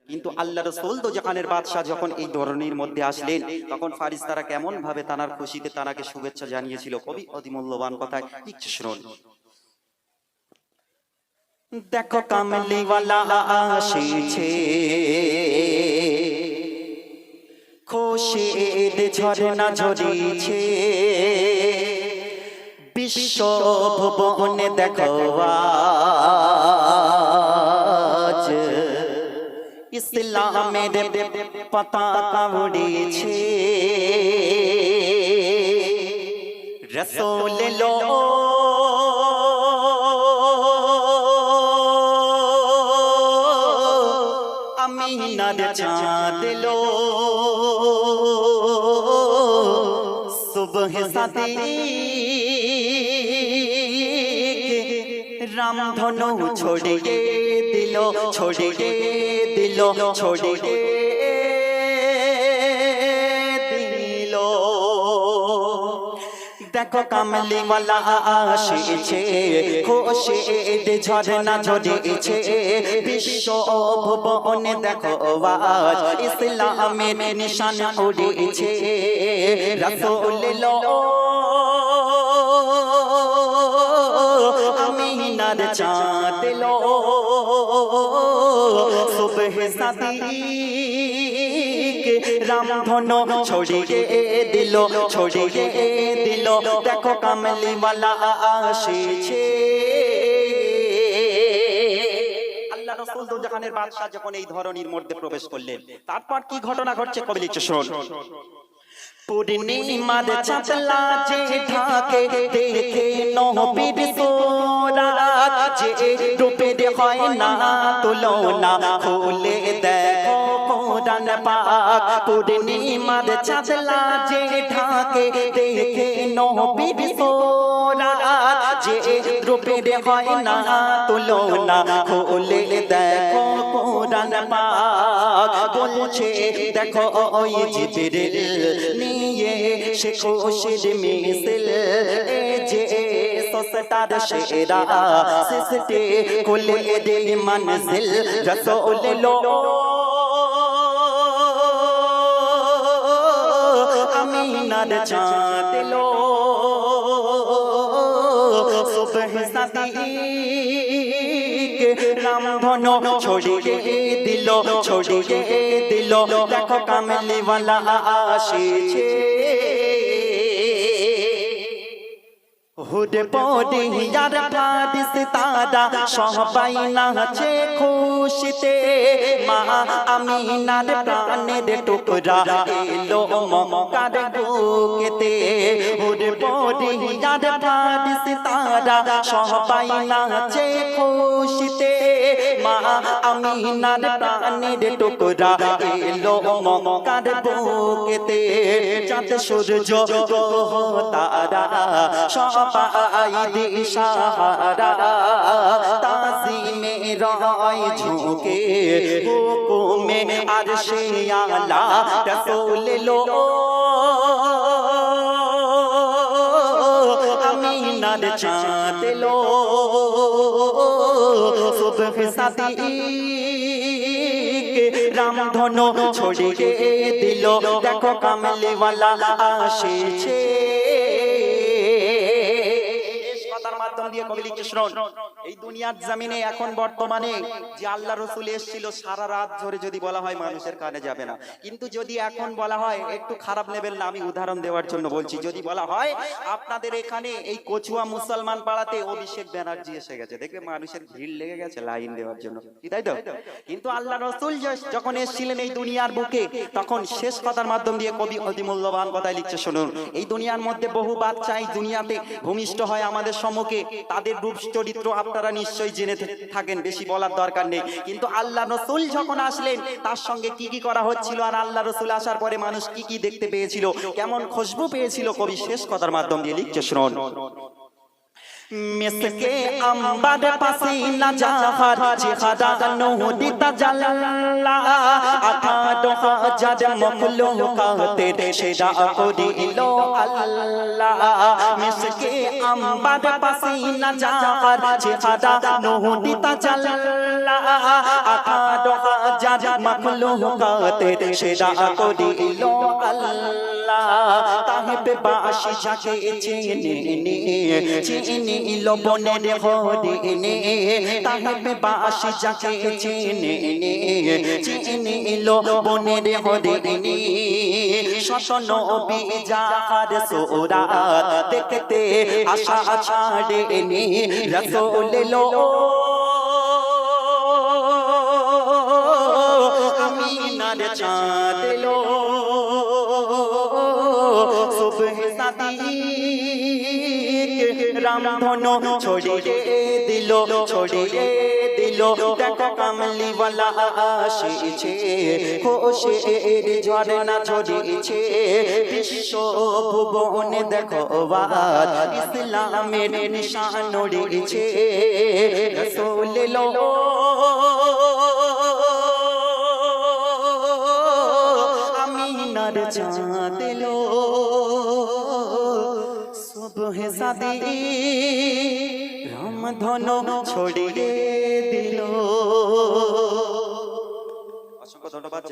কিন্তু আল্লাহ রাসূল দোজাখানের বাদশা যখন এই ধরনের মধ্যে আসলেন তখন ফারিস্তারা কেমন ভাবে তানার খুশিতে তানাকে শুভেচ্ছা জানিয়েছিল। কবি অতি মূল্যবান কথায় লিখছে, শুনুন। দেখো কামলিওয়ালা আসিছে, খুশির ঝরনা ঝরিছে, বিশ্ব ভুবনে দেখো আজ ইসলামের পতাকা উড়েছে, রাসূল লো আমিনার চাঁদ লো, সুবহ সাদিক রামধনু ছড়িয়ে দিল, ছড়িয়ে দিল, ছড়িয়ে দিল। দেখো কামলিওয়ালা আসিছে, খুশির ঝরনা ঝরিছে, বিশ্ব ভুবনে দেখো আজ ইসলামের নিশান উড়েছে, রাসূল লো আমিনার চাঁদ লো, সুবহ সাদিক রামধনু ছড়িয়ে দিল, ছড়িয়ে দিল। দেখো কামলিওয়ালা আসিছে। আল্লাহ রাসূল দোজাখানের বাদশা যখন এই ধরনের মধ্যে প্রবেশ করলেন তারপর কি ঘটনা ঘটছে কবি লিখছে, শুনুন। পূর্ণিমার চাঁদলা যে ঢাকে দেখে নবীর সুরাত, যে রূপের হয় না তুলনা, খুলে দেখো কোরআন পাক। পূর্ণিমার চাঁদলা যে ঢাকে দেখে নবীর সুরাত, যে রূপের হয় না তুলনা, খুলে দেখো কোরআন পাক। বলছে দেখো ওই জিবরিল নিয়ে সে খুশির মিছিল, যে সস্তার সেরা সৃষ্টি খুলে দে মঞ্জিল, রাসূল লো আমিনার চাঁদ লো, সুবহ সাদিক রামধনু ছড়িয়ে দিল, ছড়িয়ে দিল। দেখো কামলিওয়ালা আসিছে, হুদ পড়িয়ার ফারিস্তারা সবাই নাচে খুশিতে, মা আমিনার প্রাণের টুকরা এলো মক্কার বুকেতে। হুদ পড়িয়ার ফারিস্তারা সবাই নাচে খুশিতে, মা আমিনার প্রাণের টুকরা এলো মক্কার বুকেতে। চাঁদ সূর্য গ্রহ তারা সবাই দিশাহারা, তাজিমে রয় ঝুঁকে হুকুমে আরশে আলা, রাসূল লো আমিনার চাঁদ লো, সুবহ সাদিক রামধনু ছড়িয়ে দিল। দেখো কামলিওয়ালা আসিছে। মাধ্যম দিয়ে কবি লিখছে, শুনুন। এই দুনিয়ার জমিনে এখন বর্তমানে যে আল্লাহ রাসূল এসেছিল সারা রাত ধরে যদি বলা হয় মানুষের কানে যাবে না, কিন্তু যদি এখন বলা হয়, একটু খারাপ নেবেন না, আমি উদাহরণ দেওয়ার জন্য বলছি, যদি বলা হয় আপনাদের এখানে এই কচুয়া মুসলমান পাড়াতে অভিষেক ব্যানার্জি এসে গেছে, দেখবে মানুষের ভিড় লেগে গেছে লাইন দেওয়ার জন্য, তাই তো? কিন্তু আল্লাহ রাসূল যখন এসেছিলেন এই দুনিয়ার বুকে তখন শেষ কথার মাধ্যম দিয়ে কবি অতি মূল্যবান কথাই লিখছে, শুনুন। এই দুনিয়ার মধ্যে বহু বাচ্চা এই দুনিয়াতে ভূমিষ্ঠ হয় আমাদের সম্মুখে, তাদের রূপ চরিত্র আপনারা নিশ্চয়ই জেনে থাকেন, বেশি বলার দরকার নেই। কিন্তু আল্লাহ রাসূল যখন আসলেন তার সঙ্গে কি কি করা হচ্ছিল, আর আল্লাহ রাসূল আসার পরে মানুষ কি কি দেখতে পেয়েছিল, কেমন খুশবু পেয়েছিল, কবি শেষ কথার মাধ্যম দিয়ে লিখছে, শুনুন। মিসকে আম্বার পাসিনা জাহার চেহারা নূরি তাজাল্লা 18,000 মখলুকাতের সেরা করিল আল্লাহ। মিসকে আম্বার পাসিনা জাহার চেহারা নূরি তাজাল্লা 18,000 জাত মাখলুকাতের সেরা করিল আল্লাহ তাহেবে বাসি যাকে চিনিল বনের হরিণে তাহেবে বাসি যাকে চিনিল বনের হরিণে শত নবী যাহার সুরাত দেখতে আশা ছাড়েনি রাসূল লো আমিনার চাঁদ লো সুবহ সাদিক রামধনু ছড়িয়ে দিল দেখো কামলিওয়ালা আসিছে খুশির ঝরনা ঝরিছে বিশ্ব ভুবনে দেখো বাত ইসলামের নিশান উড়িছে রাসূল লো আমিনার চাঁদ লো সুবহ সাদিক রামধনু ছড়িয়ে দিল। অসংখ্য ধন্যবাদ।